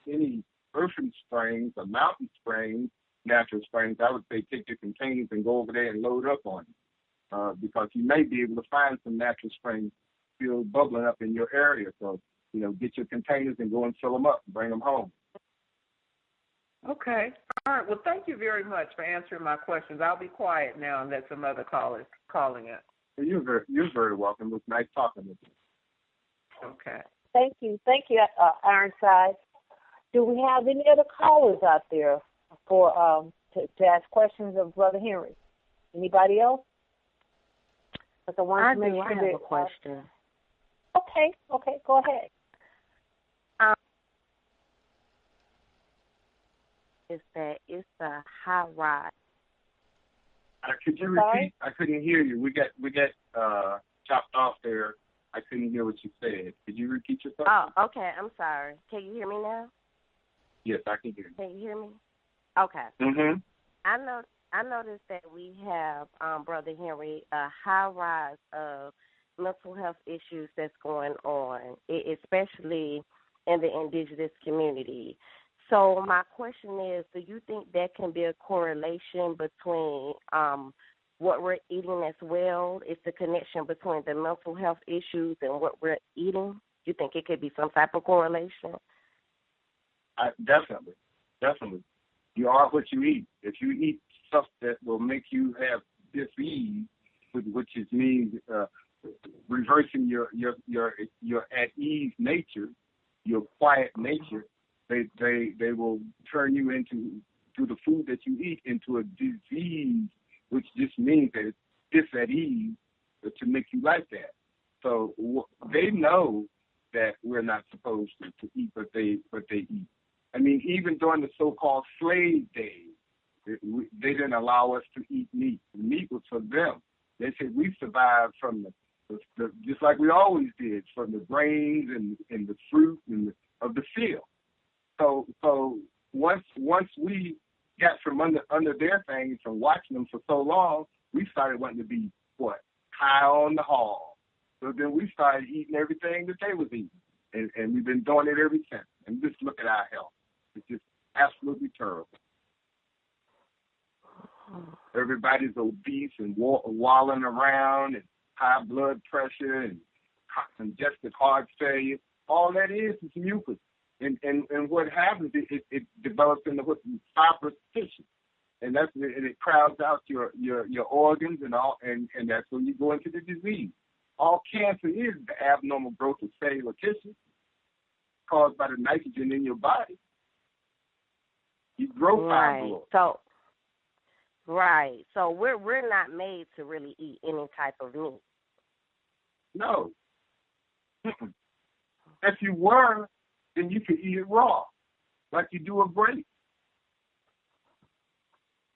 any ocean springs or mountain springs, natural springs, I would say take your containers and go over there and load up on it, because you may be able to find some natural springs still bubbling up in your area. So, get your containers and go and fill them up and bring them home. Okay. All right. Well, thank you very much for answering my questions. I'll be quiet now and let some other callers calling in. You're very welcome. It was nice talking with you. Okay. Thank you, Ironside. Do we have any other callers out there for to ask questions of Brother Henry? Anybody else? I have a question. Okay, go ahead. It's a high rise. Could you repeat? I couldn't hear you. We got chopped off there. I couldn't hear what you said. Could you repeat yourself? Oh, okay. I'm sorry. Can you hear me now? Yes, I can hear you. Can you hear me? Okay. Mm-hmm. I noticed that we have, Brother Henry, a high rise of mental health issues that's going on, especially in the indigenous community. So my question is, do you think there can be a correlation between what we're eating as well? Is the connection between the mental health issues and what we're eating? You think it could be some type of correlation? Definitely. You are what you eat. If you eat stuff that will make you have dis-ease, which means reversing your at ease nature, your quiet nature, they will turn you through the food that you eat into a disease, which just means that it's dis at ease to make you like that. So they know that we're not supposed to eat what they eat. I mean, even during the so-called slave days, they didn't allow us to eat meat. The meat was for them. They said we survived from the just like we always did, from the grains and the fruit of the field. So once we got from under their things from watching them for so long, we started wanting to be high on the hog. So then we started eating everything that they was eating, and we've been doing it ever since. And just look at our health. It's just absolutely terrible. Everybody's obese and walling around and high blood pressure and congestive heart failure. All that is mucus. And what happens is it develops into fibrous tissue. And it crowds out your organs and that's when you go into the disease. All cancer is the abnormal growth of cellular tissue caused by the nitrogen in your body. You grow fibroids. So we're not made to really eat any type of meat. No. If you were, then you could eat it raw, like you do a grape.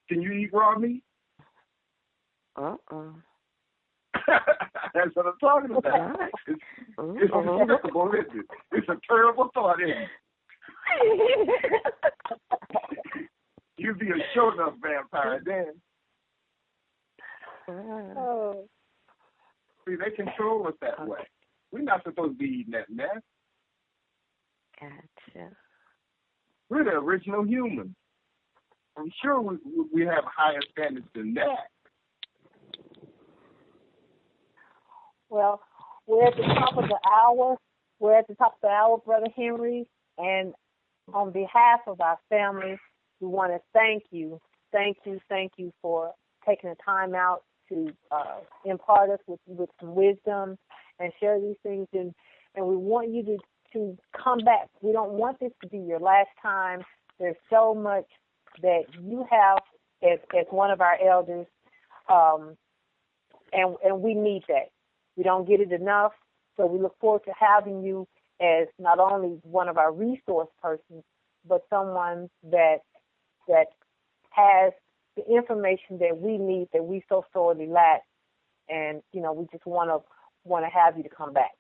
Can you eat raw meat? That's what I'm talking about. It's despicable, isn't it? It's a terrible thought, isn't it? You'd be a show enough vampire then. Oh. See, they control us that way. We're not supposed to be eating that mess. Gotcha. We're the original humans. I'm sure we have higher standards than that. Well, we're at the top of the hour. Brother Henry. And on behalf of our family, we want to thank you for taking the time out to impart us with some wisdom and share these things. And we want you to come back. We don't want this to be your last time. There's so much that you have as one of our elders, and we need that. We don't get it enough, so we look forward to having you as not only one of our resource persons, but someone that has the information that we need, that we so sorely lack, and we just want to have you to come back.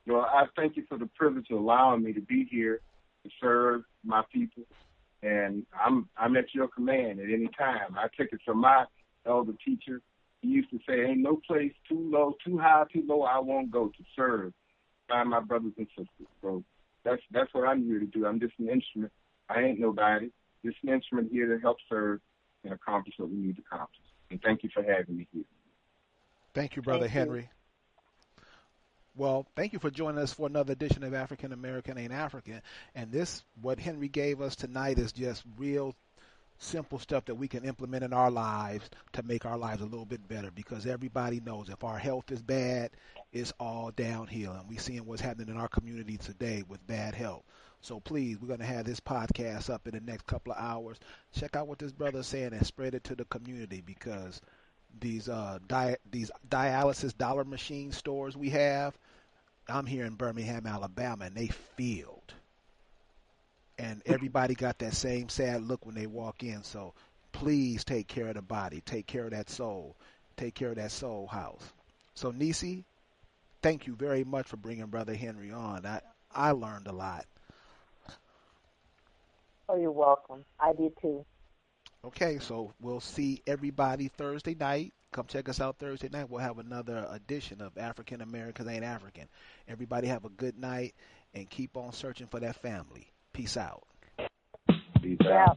Well, I thank you for the privilege of allowing me to be here to serve my people, and I'm at your command at any time. I take it from my elder teacher. He used to say, "Ain't no place too low, too high, too low I won't go to serve my brothers and sisters." So that's what I'm here to do. I'm just an instrument. I ain't nobody. Just an instrument here to help serve and accomplish what we need to accomplish. And thank you for having me here. Thank you, Brother Henry. Well, thank you for joining us for another edition of African American Ain't African. And what Henry gave us tonight is just real simple stuff that we can implement in our lives to make our lives a little bit better, because everybody knows if our health is bad, it's all downhill. And we're seeing what's happening in our community today with bad health. So please, we're going to have this podcast up in the next couple of hours. Check out what this brother is saying and spread it to the community, because these dialysis dollar machine stores we have, I'm here in Birmingham, Alabama, and they filled. And everybody got that same sad look when they walk in. So please take care of the body. Take care of that soul. Take care of that soul house. So Nisi, thank you very much for bringing Brother Henry on. I learned a lot. Oh, you're welcome. I did too. Okay, so we'll see everybody Thursday night. Come check us out Thursday night. We'll have another edition of African Americans Ain't African. Everybody have a good night and keep on searching for that family. Peace out. Peace out.